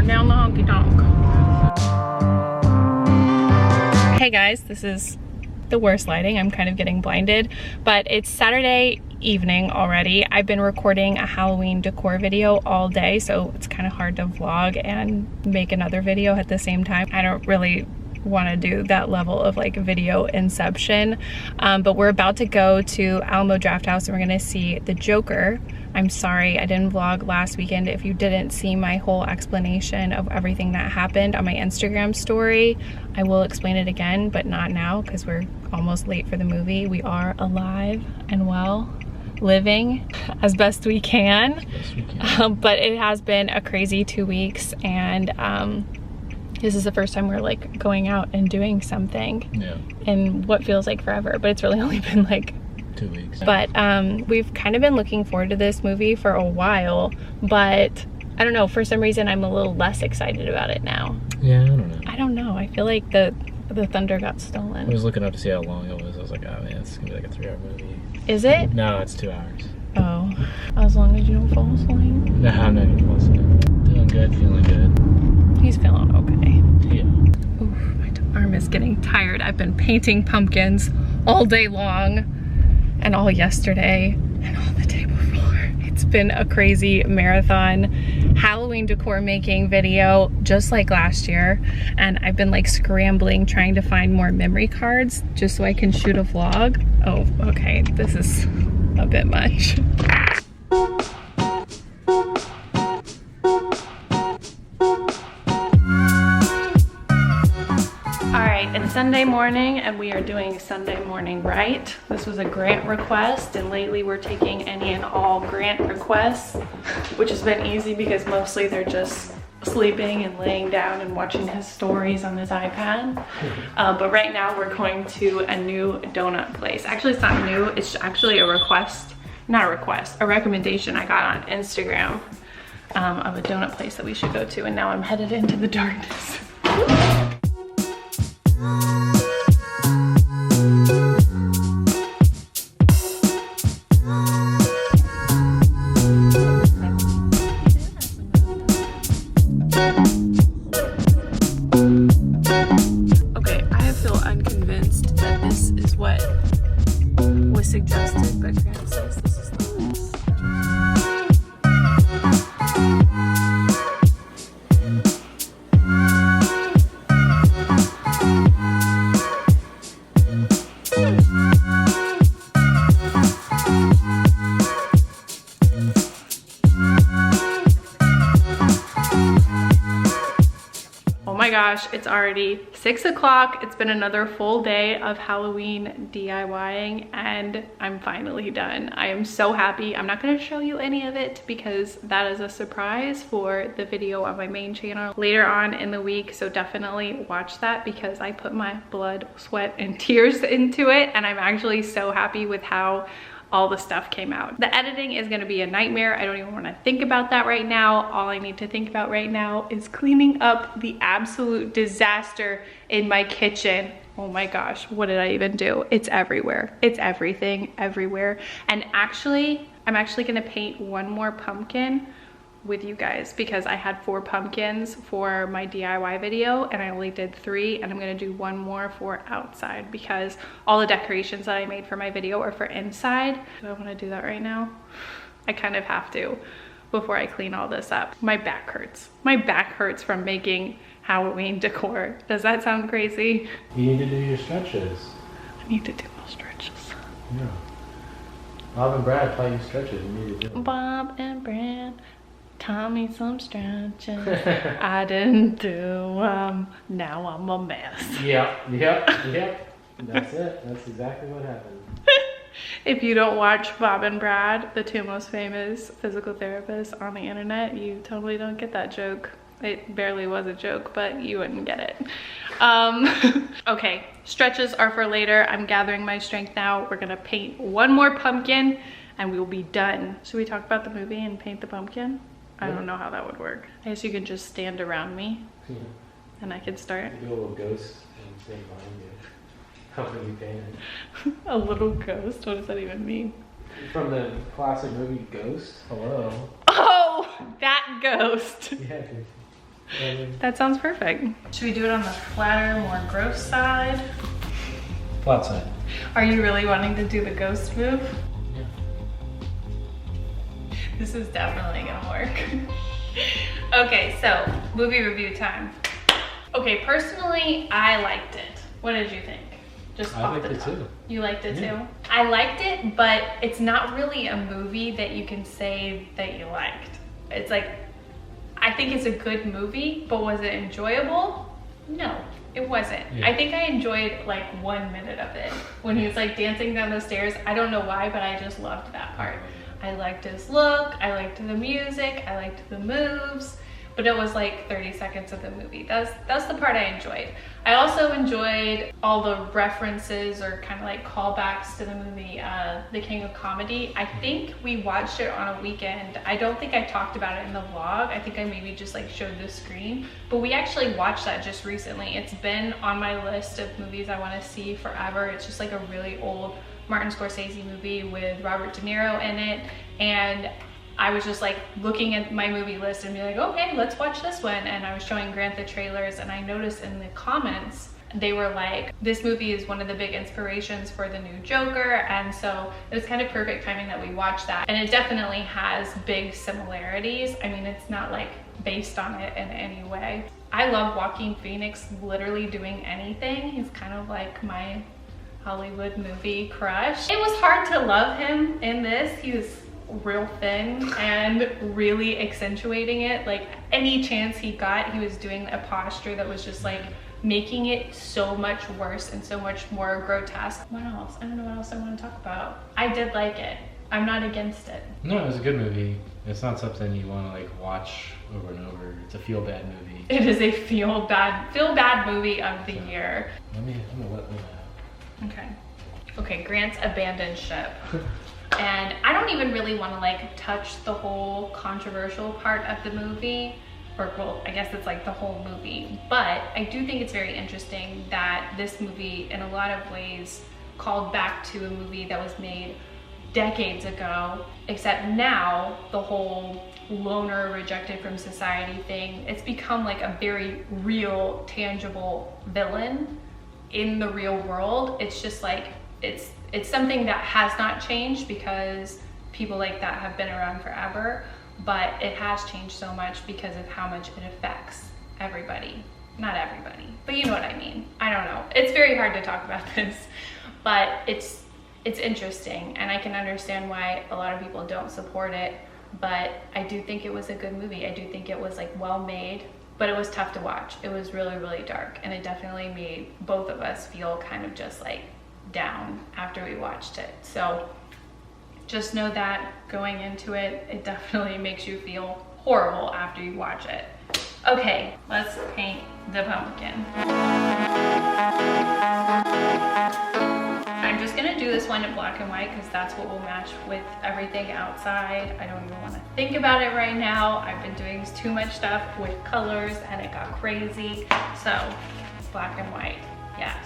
going down the honky tonk. Hey guys, this is the worst lighting. I'm kind of getting blinded, but it's Saturday evening already. I've been recording a Halloween decor video all day, so it's kind of hard to vlog and make another video at the same time. I don't really want to do that level of like video inception, but we're about to go to Alamo Drafthouse and we're gonna see the Joker. I'm sorry I didn't vlog last weekend. If you didn't see my whole explanation of everything that happened on my Instagram story, I will explain it again, but not now because we're almost late for the movie. We are alive and well, living as best we can. But it has been a crazy 2 weeks, and this is the first time we're like going out and doing something in what feels like forever, but it's really only been like 2 weeks. But we've kind of been looking forward to this movie for a while, but I don't know, for some reason I'm a little less excited about it now. Yeah, I don't know. I don't know, I feel like the thunder got stolen. I was looking up to see how long it was. I was like, oh man, it's gonna be like a 3-hour movie. Is it? No, it's 2 hours. Oh, as long as you don't fall asleep. No, I'm not even listening. Doing good, feeling good. He's feeling okay. Yeah. Oof, my arm is getting tired. I've been painting pumpkins all day long and all yesterday and all the day before. It's been a crazy marathon Halloween decor making video, just like last year, and I've been like scrambling trying to find more memory cards just so I can shoot a vlog. Oh, okay, this is a bit much. It's Sunday morning and we are doing Sunday morning right. This was a grant request, and lately we're taking any and all grant requests, which has been easy because mostly they're just sleeping and laying down and watching his stories on his iPad. But right now we're going to a new donut place. Actually, it's not new, it's actually a request, not a request, a recommendation I got on Instagram of a donut place that we should go to, and now I'm headed into the darkness. Suggested, but Grant says this is the best. Oh my gosh, it's already 6 o'clock. It's been another full day of Halloween DIYing and I'm finally done. I am so happy. I'm not going to show you any of it because that is a surprise for the video on my main channel later on in the week. So definitely watch that because I put my blood, sweat, and tears into it, and I'm actually so happy with how all the stuff came out. The editing is gonna be a nightmare. I don't even wanna think about that right now. All I need to think about right now is cleaning up the absolute disaster in my kitchen. Oh my gosh, what did I even do? It's everywhere. It's everything, everywhere. And actually, I'm actually gonna paint one more pumpkin with you guys because I had 4 pumpkins for my DIY video and I only did 3, and I'm gonna do one more for outside because all the decorations that I made for my video are for inside. Do I want to do that right now? I kind of have to before I clean all this up. My back hurts. My back hurts from making Halloween decor. Does that sound crazy? You need to do your stretches. I need to do my stretches. Yeah. Bob and Brad taught you stretches. You need to do them. Bob and Brad taught me some stretches. I didn't do them. Now I'm a mess. Yep. That's it. That's exactly what happened. If you don't watch Bob and Brad, the 2 most famous physical therapists on the internet, you totally don't get that joke. It barely was a joke, but you wouldn't get it. Okay, stretches are for later. I'm gathering my strength now. We're gonna paint one more pumpkin and we will be done. Should we talk about the movie and paint the pumpkin? I don't know how that would work. I guess you can just stand around me and I can start. Do a little ghost and stand behind you. Helping you paint it. A little ghost? What does that even mean? From the classic movie Ghost. Hello. Oh, that ghost. Yeah. That sounds perfect. Should we do it on the flatter, more gross side? Flat side. Are you really wanting to do the ghost move? Yeah. This is definitely gonna work. Okay, so movie review time. Okay, personally, I liked it. What did you think? Just I liked it too. You liked it Yeah. too? I liked it, but it's not really a movie that you can say that you liked. It's like, I think it's a good movie, but was it enjoyable? No, it wasn't. Yeah. I think I enjoyed like 1 minute of it when he was like dancing down the stairs. I don't know why, but I just loved that part. I liked his look, I liked the music, I liked the moves, but it was like 30 seconds of the movie. That's the part I enjoyed. I also enjoyed all the references or kind of like callbacks to the movie, The King of Comedy. I think we watched it on a weekend. I don't think I talked about it in the vlog. I think I maybe just like showed the screen, but we actually watched that just recently. It's been on my list of movies I want to see forever. It's just like a really old Martin Scorsese movie with Robert De Niro in it, and I was just like looking at my movie list and be like, okay, let's watch this one. And I was showing Grant the trailers, and I noticed in the comments they were like, this movie is one of the big inspirations for the new Joker, and so it was kind of perfect timing that we watched that. And it definitely has big similarities. I mean, it's not like based on it in any way. I love Joaquin Phoenix literally doing anything. He's kind of like my Hollywood movie crush. It was hard to love him in this. He was real thin and really accentuating it. Like any chance he got, he was doing a posture that was just like making it so much worse and so much more grotesque. What else? I don't know what else I want to talk about. I did like it. I'm not against it. No, it was a good movie. It's not something you want to like watch over and over. It's a feel-bad movie. It is a feel bad movie of the year. I'm gonna let them out. Okay. Okay, Grant's abandoned ship. And I don't even really want to like touch the whole controversial part of the movie, or well, I guess it's like the whole movie, but I do think it's very interesting that this movie in a lot of ways called back to a movie that was made decades ago, except now the whole loner rejected from society thing, it's become like a very real, tangible villain in the real world. It's just like, it's something that has not changed because people like that have been around forever, but it has changed so much because of how much it affects everybody. Not everybody, but you know what I mean. I don't know. It's very hard to talk about this, but it's interesting, and I can understand why a lot of people don't support it, but I do think it was a good movie. I do think it was like well made, but it was tough to watch. It was really, really dark, and it definitely made both of us feel kind of just like down after we watched it. So just know that going into it, it definitely makes you feel horrible after you watch it. Okay, let's paint the pumpkin. I'm just gonna do this one in black and white because that's what will match with everything outside. I don't even want to think about it right now. I've been doing too much stuff with colors and it got crazy. So black and white, yes.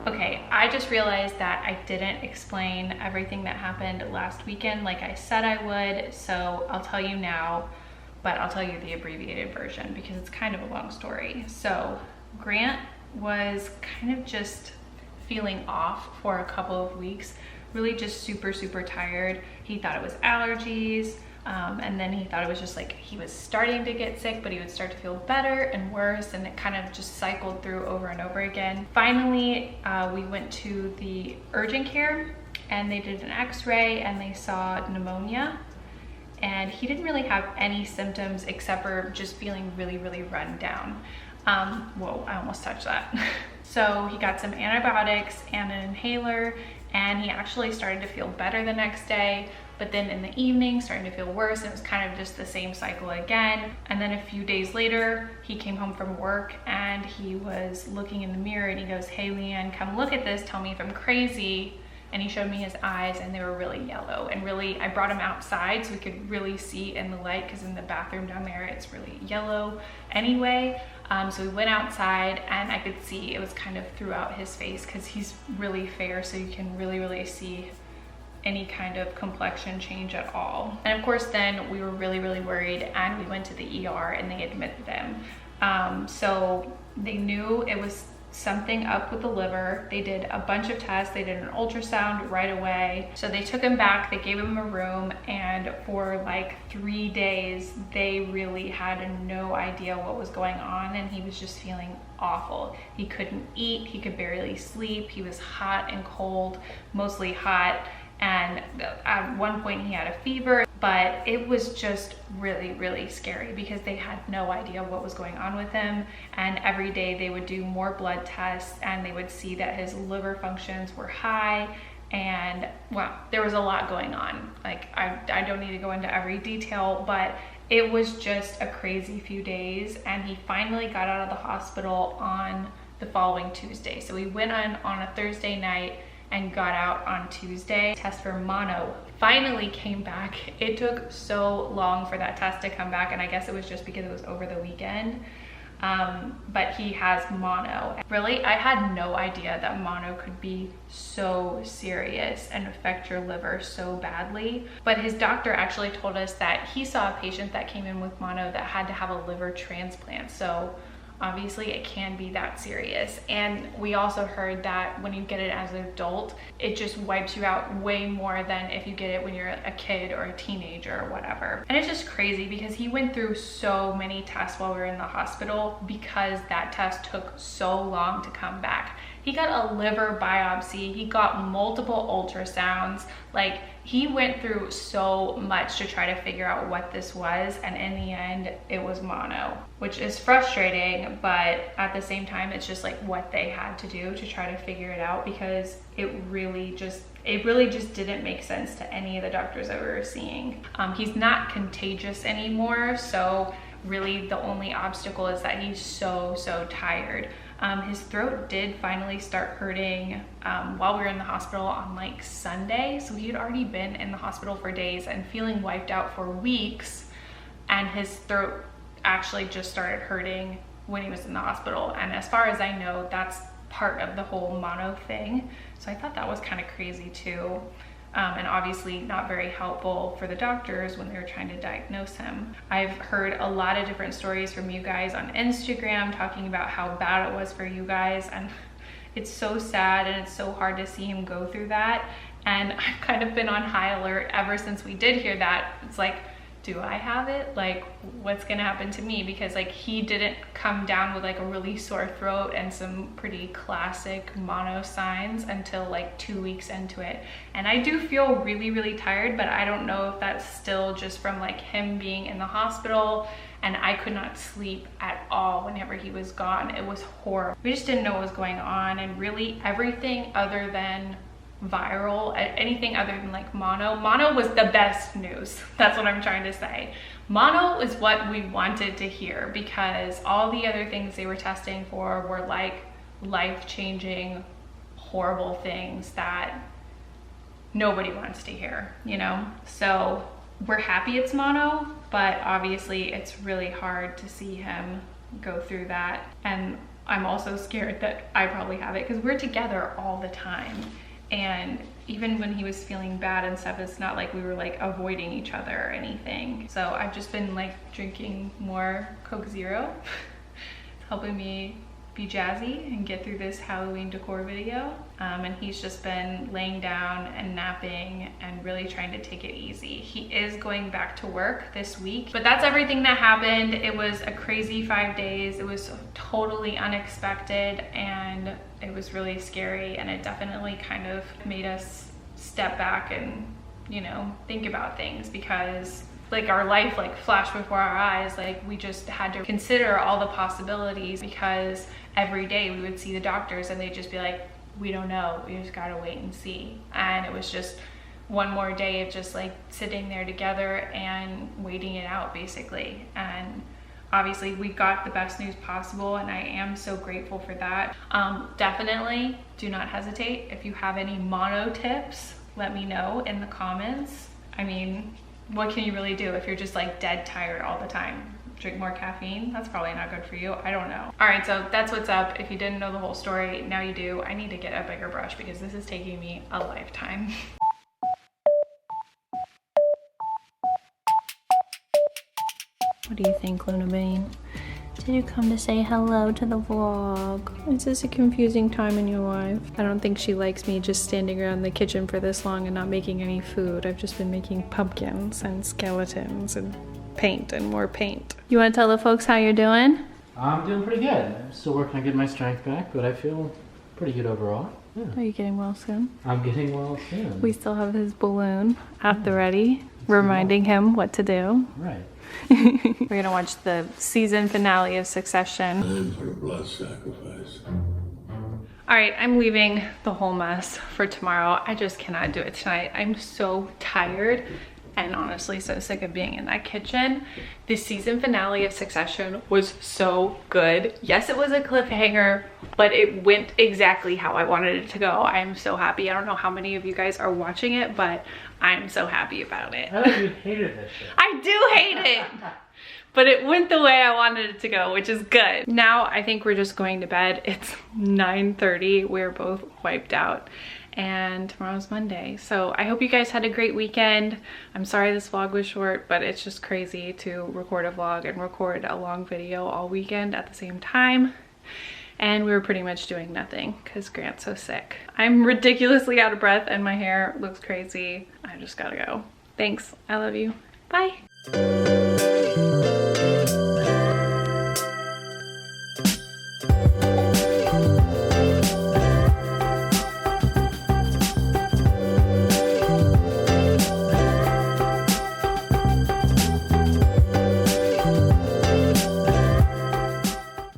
Okay, I just realized that I didn't explain everything that happened last weekend like I said I would, so I'll tell you now, but I'll tell you the abbreviated version because it's kind of a long story. So Grant was kind of just feeling off for a couple of weeks, really just super, super tired. He thought it was allergies, and then he thought it was just like he was starting to get sick, but he would start to feel better and worse, and it kind of just cycled through over and over again. Finally, we went to the urgent care and they did an x-ray and they saw pneumonia, and he didn't really have any symptoms except for just feeling really, really run down. Whoa, I almost touched that. So he got some antibiotics and an inhaler, and he actually started to feel better the next day, but then in the evening starting to feel worse, and it was kind of just the same cycle again. And then a few days later, he came home from work and he was looking in the mirror and he goes, "Hey Leanne, come look at this, tell me if I'm crazy." And he showed me his eyes and they were really yellow, and really, I brought him outside so we could really see in the light, because in the bathroom down there it's really yellow anyway. So we went outside and I could see it was kind of throughout his face, because he's really fair, so you can really see any kind of complexion change at all. And of course then we were really worried, and we went to the ER and they admitted him. So they knew it was something up with the liver. They did a bunch of tests. They did an ultrasound right away. So they took him back, they gave him a room, and for like 3 days, they really had no idea what was going on, and he was just feeling awful. He couldn't eat, he could barely sleep, he was hot and cold, mostly hot. And at one point he had a fever, but it was just really scary because they had no idea what was going on with him. And every day they would do more blood tests and they would see that his liver functions were high. And well, there was a lot going on. Like I don't need to go into every detail, but it was just a crazy few days. And he finally got out of the hospital on the following Tuesday. So we went on a Thursday night and got out on Tuesday. Test for mono finally came back. It took so long for that test to come back, and I guess it was just because it was over the weekend. But he has mono. Really, I had no idea that mono could be so serious and affect your liver so badly. But his doctor actually told us that he saw a patient that came in with mono that had to have a liver transplant. So obviously it can be that serious. And we also heard that when you get it as an adult, it just wipes you out way more than if you get it when you're a kid or a teenager or whatever. And it's just crazy because he went through so many tests while we were in the hospital because that test took so long to come back. He got a liver biopsy, he got multiple ultrasounds, like he went through so much to try to figure out what this was, and in the end it was mono, which is frustrating, but at the same time it's just like what they had to do to try to figure it out, because it really just didn't make sense to any of the doctors that we were seeing. He's not contagious anymore, so really the only obstacle is that he's so tired. His throat did finally start hurting while we were in the hospital on like Sunday. So he had already been in the hospital for days and feeling wiped out for weeks. And his throat actually just started hurting when he was in the hospital. And as far as I know, that's part of the whole mono thing. So I thought that was kind of crazy too. And obviously not very helpful for the doctors when they were trying to diagnose him. I've heard a lot of different stories from you guys on Instagram talking about how bad it was for you guys, and it's so sad and it's so hard to see him go through that. And I've kind of been on high alert ever since we did hear that. It's like, do I have it? Like, what's gonna happen to me? Because like he didn't come down with like a really sore throat and some pretty classic mono signs until like 2 weeks into it. And I do feel really tired, but I don't know if that's still just from like him being in the hospital, and I could not sleep at all whenever he was gone. It was horrible. We just didn't know what was going on, and really everything other than viral, anything other than like mono was the best news. That's what I'm trying to say. Mono is what we wanted to hear, because all the other things they were testing for were like life-changing, horrible things that nobody wants to hear, you know? So we're happy it's mono, but obviously it's really hard to see him go through that. And I'm also scared that I probably have it because we're together all the time. And even when he was feeling bad and stuff, it's not like we were like avoiding each other or anything. So I've just been like drinking more Coke Zero. It's helping me be jazzy and get through this Halloween decor video. And he's just been laying down and napping and really trying to take it easy. He is going back to work this week, but that's everything that happened. It was a crazy 5 days. It was totally unexpected and it was really scary, and it definitely kind of made us step back and, you know, think about things, because like our life like flashed before our eyes. Like we just had to consider all the possibilities, because every day we would see the doctors and they'd just be like, we don't know, we just gotta wait and see. And it was just one more day of just like sitting there together and waiting it out basically. And obviously we got the best news possible and I am so grateful for that. Definitely do not hesitate. If you have any mono tips, let me know in the comments. I mean, what can you really do if you're just like dead tired all the time? Drink more caffeine? That's probably not good for you. I don't know. All right, so that's what's up. If you didn't know the whole story, now you do. I need to get a bigger brush because this is taking me a lifetime. What do you think, Luna Bean? Did you come to say hello to the vlog? Is this a confusing time in your life? I don't think she likes me just standing around the kitchen for this long and not making any food. I've just been making pumpkins and skeletons and paint and more paint. You want to tell the folks how you're doing? I'm doing pretty good. I'm still working on getting my strength back, but I feel pretty good overall. Yeah. Are you getting well soon? I'm getting well soon. We still have his balloon at the ready, reminding him what to do. Right. We're gonna watch the season finale of Succession. Time for a blood sacrifice. All right, I'm leaving the whole mess for tomorrow. I just cannot do it tonight. I'm so tired and honestly so sick of being in that kitchen. The season finale of Succession was so good. Yes, it was a cliffhanger, but it went exactly how I wanted it to go. I'm so happy. I don't know how many of you guys are watching it, but I'm so happy about it. I thought you hated this shit. I do hate it, but it went the way I wanted it to go, which is good. Now I think we're just going to bed. It's 9:30. We're both wiped out. And tomorrow's Monday. So I hope you guys had a great weekend. I'm sorry this vlog was short, but it's just crazy to record a vlog and record a long video all weekend at the same time. And we were pretty much doing nothing because Grant's so sick. I'm ridiculously out of breath and my hair looks crazy. I just gotta go. Thanks, I love you, bye.